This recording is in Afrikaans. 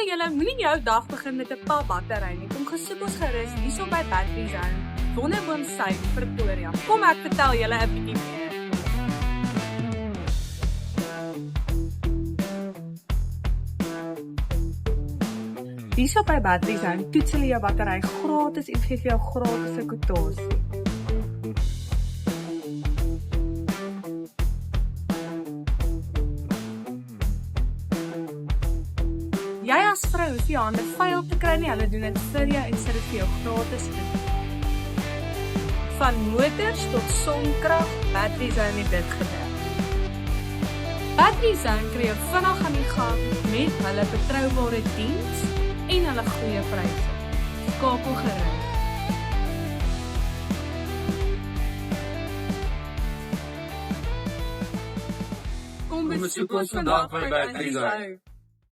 julle moenie jou dag begin met 'n pa battery nie. Kom gesoek ons gerus hierso by Battery Zone, Wonderboomsuid, Pretoria. Kom ek vertel julle 'n bietjie meer. Hierso by Battery Zone toets hulle jou battery gratis en gee vir jou gratis 'n kwotasie. Jy as vrou hoef jou hande vuil te kry nie, hulle doen dit vir jou en sit dit vir jou gratis in. Van motors tot sonkrag, Battery Zone het dit gedoen. Battery Zone kry jou vinnig aan die gang met hulle betroubare diens en hulle goeie pryse. Skakel gerus. Kom besoek ons vandag by Battery Zone.